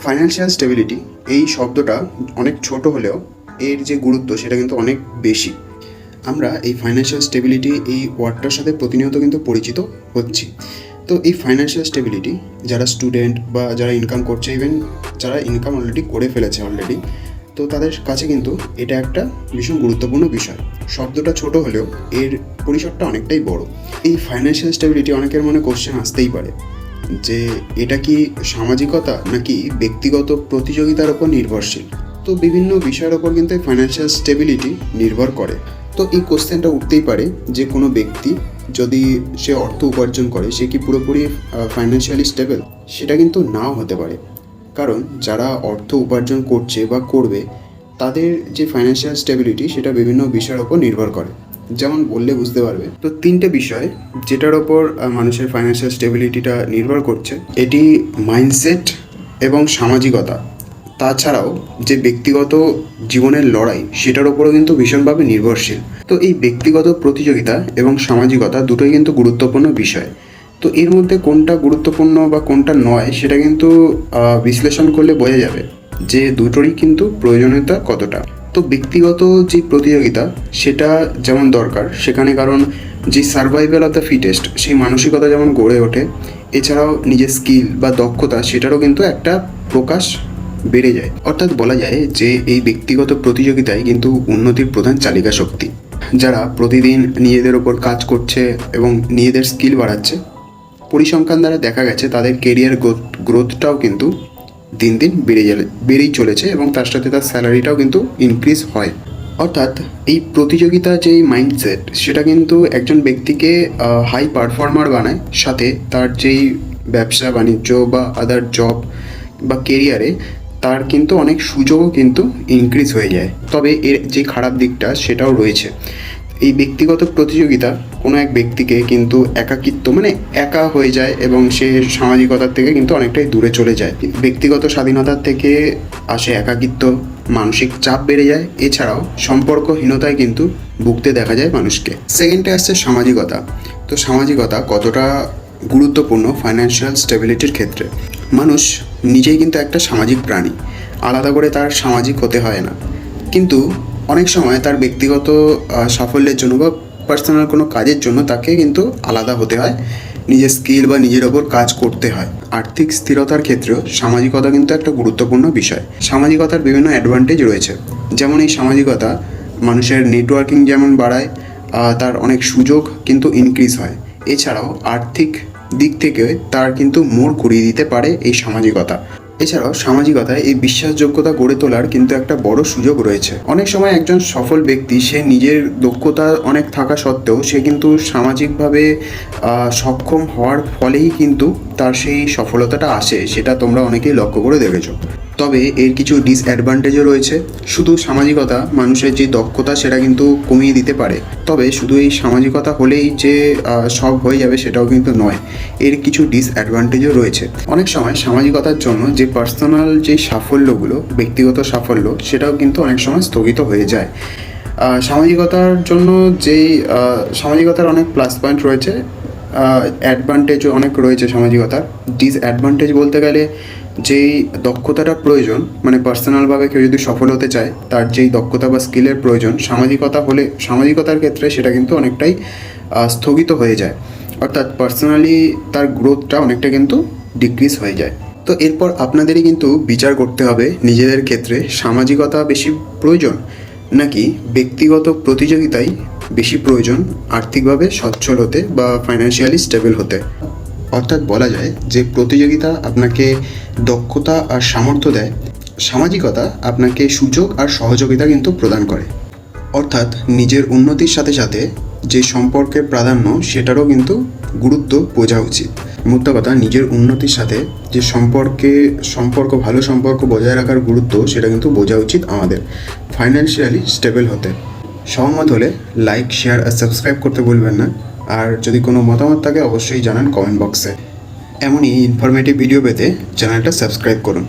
Financial stability এই শব্দটা অনেক ছোট হলেও এর যে গুরুত্ব সেটা কিন্তু অনেক বেশি। আমরা এই ফাইন্যান্সিয়াল স্টেবিলিটি এই ওয়ার্ডটার সাথে প্রতিনিয়ত কিন্তু পরিচিত হচ্ছি। তো এই ফাইন্যান্সিয়াল স্টেবিলিটি যারা স্টুডেন্ট বা যারা ইনকাম করছে, ইভেন যারা ইনকাম অলরেডি করে ফেলেছে অলরেডি, তো তাদের কাছে কিন্তু এটা একটা ভীষণ গুরুত্বপূর্ণ বিষয়। শব্দটা ছোট হলেও এর পরিসরটা অনেকটাই বড়। এই ফাইন্যান্সিয়াল স্টেবিলিটি অনেকের মনে কোশ্চেন আসতেই পারে যে এটা কি সামাজিকতা নাকি ব্যক্তিগত প্রতিযোগিতার ওপর নির্ভরশীল। তো বিভিন্ন বিষয়ের ওপর কিন্তু এই ফাইন্যান্সিয়াল স্টেবিলিটি নির্ভর করে। তো এই কোশ্চেনটা উঠতেই পারে যে কোনো ব্যক্তি যদি সে অর্থ উপার্জন করে সে কি পুরোপুরি ফাইন্যান্সিয়ালি স্টেবল? সেটা কিন্তু নাও হতে পারে, কারণ যারা অর্থ উপার্জন করছে বা করবে তাদের যে ফাইন্যান্সিয়াল স্টেবিলিটি সেটা বিভিন্ন বিষয়ের ওপর নির্ভর করে। যেমন বললে বুঝতে পারবে, তো তিনটে বিষয় যেটার ওপর মানুষের ফাইন্যান্সিয়াল স্টেবিলিটিটা নির্ভর করছে, এটি মাইন্ডসেট এবং সামাজিকতা, তাছাড়াও যে ব্যক্তিগত জীবনের লড়াই সেটার ওপরও কিন্তু ভীষণভাবে নির্ভরশীল। তো এই ব্যক্তিগত প্রতিযোগিতা এবং সামাজিকতা দুটোই কিন্তু গুরুত্বপূর্ণ বিষয়। তো এর মধ্যে কোনটা গুরুত্বপূর্ণ বা কোনটা নয় সেটা কিন্তু বিশ্লেষণ করলে বোঝা যাবে যে দুটোরই কিন্তু প্রয়োজনীয়তা কতটা। তো ব্যক্তিগত যে প্রতিযোগিতা সেটা যেমন দরকার সেখানে, কারণ যে সার্ভাইভাল অফ দ্য ফিটেস্ট সেই মানসিকতা যেমন গড়ে ওঠে, এছাড়াও নিজের স্কিল বা দক্ষতা সেটারও কিন্তু একটা প্রকাশ বেড়ে যায়। অর্থাৎ বলা যায় যে এই ব্যক্তিগত প্রতিযোগিতায় কিন্তু উন্নতির প্রধান চালিকা শক্তি। যারা প্রতিদিন নিজেদের ওপর কাজ করছে এবং নিজেদের স্কিল বাড়াচ্ছে, পরিসংখ্যান দ্বারা দেখা গেছে তাদের কেরিয়ার গ্রোথটাও কিন্তু দিন দিন বেড়েই চলেছে এবং তার সাথে তার স্যালারিটাও কিন্তু ইনক্রিজ হয়। অর্থাৎ এই প্রতিযোগিতা যেই মাইন্ডসেট সেটা কিন্তু একজন ব্যক্তিকে হাই পারফর্মার বানায়, সাথে তার যেই ব্যবসা বাণিজ্য বা আদার জব বা কেরিয়ারে তার কিন্তু অনেক সুযোগও কিন্তু ইনক্রিজ হয়ে যায়। তবে এর যে খারাপ দিকটা সেটাও রয়েছে। এই ব্যক্তিগত প্রতিযোগিতা কোনো এক ব্যক্তিকে কিন্তু একাকিত্ব মানে একা হয়ে যায় এবং সে সামাজিকতার থেকে কিন্তু অনেকটাই দূরে চলে যায়। ব্যক্তিগত স্বাধীনতার থেকে আসে একাকিত্ব, মানসিক চাপ বেড়ে যায়, এছাড়াও সম্পর্কহীনতায় কিন্তু ভুগতে দেখা যায় মানুষকে। সেকেন্ডে আসছে সামাজিকতা। তো সামাজিকতা কতটা গুরুত্বপূর্ণ ফাইন্যান্সিয়াল স্টেবিলিটির ক্ষেত্রে? মানুষ নিজেই কিন্তু একটা সামাজিক প্রাণী, আলাদা করে তার সামাজিক হতে হয় না, কিন্তু অনেক সময় তার ব্যক্তিগত সাফল্যের জন্য বা পার্সোনাল কোনো কাজের জন্য তাকে কিন্তু আলাদা হতে হয়, নিজের স্কিল বা নিজের ওপর কাজ করতে হয়। আর্থিক স্থিরতার ক্ষেত্রেও সামাজিকতা কিন্তু একটা গুরুত্বপূর্ণ বিষয়। সামাজিকতার বিভিন্ন অ্যাডভান্টেজ রয়েছে, যেমন এই সামাজিকতা মানুষের নেটওয়ার্কিং যেমন বাড়ায়, তার অনেক সুযোগ কিন্তু ইনক্রিজ হয়। এছাড়াও আর্থিক দিক থেকে তার কিন্তু মোড় ঘুরিয়ে দিতে পারে এই সামাজিকতা। এছাড়াও সামাজিকতায় এই বিশ্বাসযোগ্যতা গড়ে তোলার কিন্তু একটা বড় সুযোগ রয়েছে। অনেক সময় একজন সফল ব্যক্তি সে নিজের দক্ষতা অনেক থাকা সত্ত্বেও সে কিন্তু সামাজিকভাবে সক্ষম হওয়ার ফলেই কিন্তু তার সেই সফলতাটা আসে, সেটা তোমরা অনেকেই লক্ষ্য করে দেখেছো। তবে এর কিছু ডিসঅ্যাডভান্টেজও রয়েছে। শুধু সামাজিকতা মানুষের যে দক্ষতা সেটা কিন্তু কমিয়ে দিতে পারে, তবে শুধু এই সামাজিকতা হলেই যে সব হয়ে যাবে সেটাও কিন্তু নয়, এর কিছু ডিসঅ্যাডভান্টেজও রয়েছে। অনেক সময় সামাজিকতার জন্য যে পার্সোনাল যে সাফল্যগুলো, ব্যক্তিগত সাফল্য, সেটাও কিন্তু অনেক সময় স্থগিত হয়ে যায়। সামাজিকতার জন্য যেই সামাজিকতার অনেক প্লাস পয়েন্ট রয়েছে, অ্যাডভান্টেজও অনেক রয়েছে সামাজিকতার। ডিসঅ্যাডভান্টেজ বলতে গেলে যেই দক্ষতাটা প্রয়োজন, মানে পার্সোনালভাবে কেউ যদি সফল হতে চায় তার যেই দক্ষতা বা স্কিলের প্রয়োজন, সামাজিকতার ক্ষেত্রে সেটা কিন্তু অনেকটাই স্থগিত হয়ে যায়। অর্থাৎ পার্সোনালি তার গ্রোথটা অনেকটা কিন্তু ডিক্রিজ হয়ে যায়। তো এরপর আপনাদেরই কিন্তু বিচার করতে হবে নিজেদের ক্ষেত্রে সামাজিকতা বেশি প্রয়োজন নাকি ব্যক্তিগত প্রতিযোগিতাই বেশি প্রয়োজন আর্থিকভাবে সচ্ছল হতে বা ফাইন্যান্সিয়ালি স্টেবল হতে। অর্থাৎ বলা যায় যে প্রতিযোগিতা আপনাকে দক্ষতা আর সামর্থ্য দেয়, সামাজিকতা আপনাকে সুযোগ আর সহযোগিতা কিন্তু প্রদান করে। অর্থাৎ নিজের উন্নতির সাথে সাথে যে সম্পর্কের প্রাধান্য সেটারও কিন্তু গুরুত্ব বোঝা উচিত। মোদ্দা কথা, নিজের উন্নতির সাথে যে ভালো সম্পর্ক বজায় রাখার গুরুত্ব সেটা কিন্তু বোঝা উচিত আমাদের ফাইন্যান্সিয়ালি স্টেবল হতে। সহমত হলে লাইক, শেয়ার আর সাবস্ক্রাইব করতে ভুলবেন না। আর যদি কোনো মতামত থাকে অবশ্যই জানান কমেন্ট বক্সে। এমনই ইনফরমেটিভ ভিডিও পেতে চ্যানেলটা সাবস্ক্রাইব করুন।